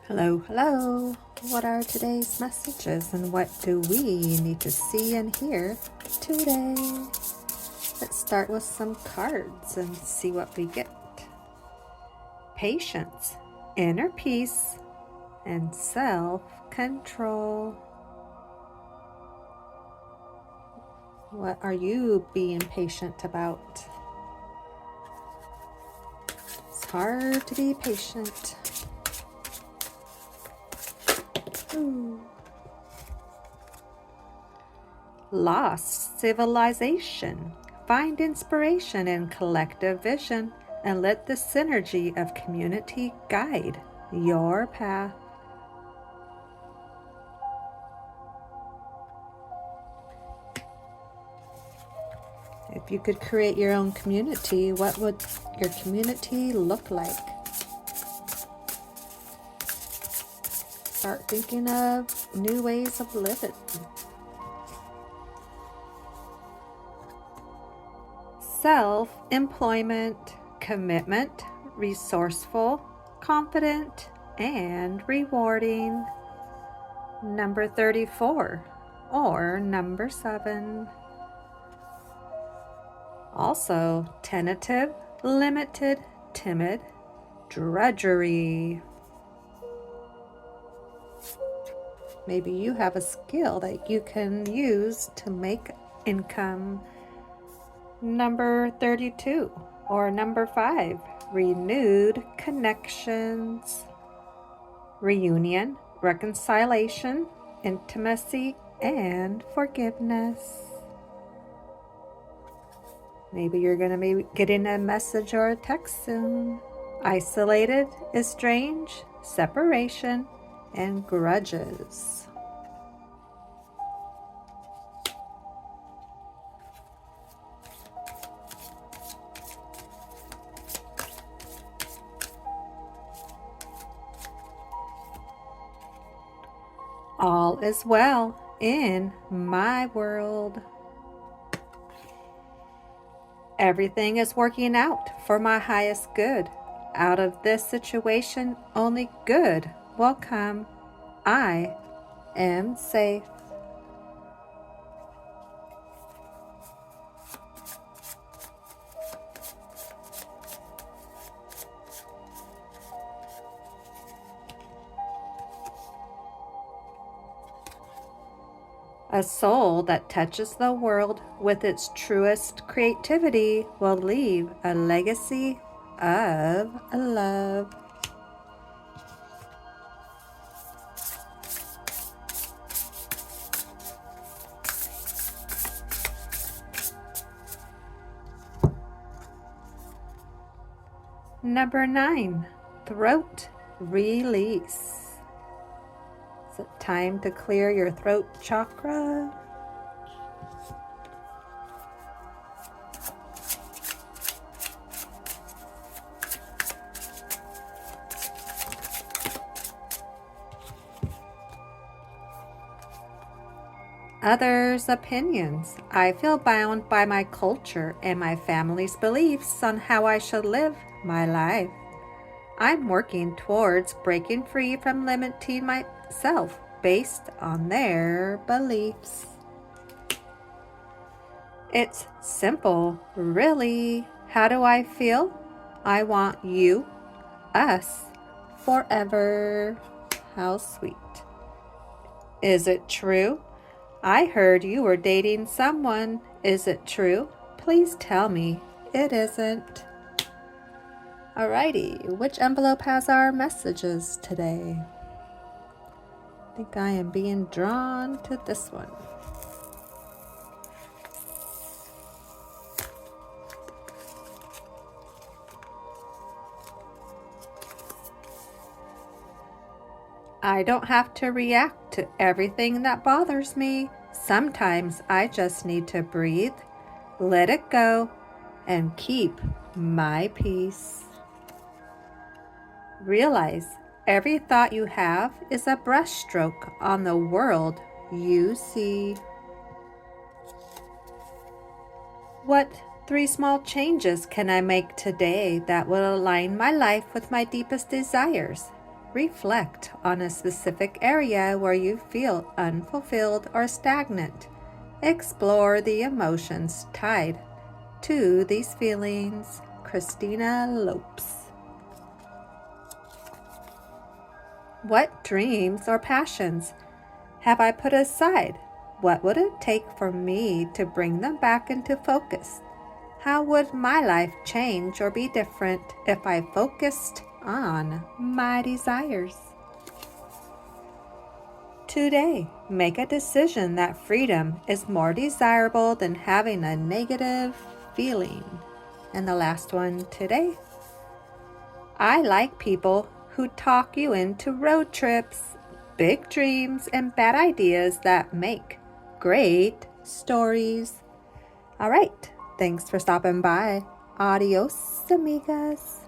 Hello, hello. What are today's messages and what do we need to see and hear today? Let's start with some cards and see what we get. Patience, inner peace, and self-control. What are you being patient about? It's hard to be patient. Ooh. Lost civilization. Find inspiration in collective vision and let the synergy of community guide your path. If you could create your own community, what would your community look like? Start thinking of new ways of living. Self-employment, commitment, resourceful, confident, and rewarding. Number 34 or number 7. Also, tentative, limited, timid, drudgery. Maybe you have a skill that you can use to make income. Number 32 or number 5, renewed connections. Reunion, reconciliation, intimacy, and forgiveness. Maybe you're going to be getting a message or a text soon. Isolated, estranged, separation, and grudges. All is well in my world. Everything is working out for my highest good. Out of this situation, only good will come. I am safe. A soul that touches the world with its truest creativity will leave a legacy of love. Number 9, throat release. Is it time to clear your throat chakra? Others' opinions. I feel bound by my culture and my family's beliefs on how I should live my life. I'm working towards breaking free from limiting myself based on their beliefs. It's simple, really. How do I feel? I want you, us, forever. How sweet. Is it true? I heard you were dating someone. Is it true? Please tell me it isn't. Alrighty, which envelope has our messages today? I think I am being drawn to this one. I don't have to react to everything that bothers me. Sometimes I just need to breathe, let it go, and keep my peace. Realize every thought you have is a brushstroke on the world you see. What 3 small changes can I make today that will align my life with my deepest desires? Reflect on a specific area where you feel unfulfilled or stagnant. Explore the emotions tied to these feelings. Christina Lopes. What dreams or passions have I put aside? What would it take for me to bring them back into focus? How would my life change or be different if I focused on my desires? Today, make a decision that freedom is more desirable than having a negative feeling. And the last one today. I like people who talk you into road trips, big dreams, and bad ideas that make great stories. All right, thanks for stopping by. Adios, amigas.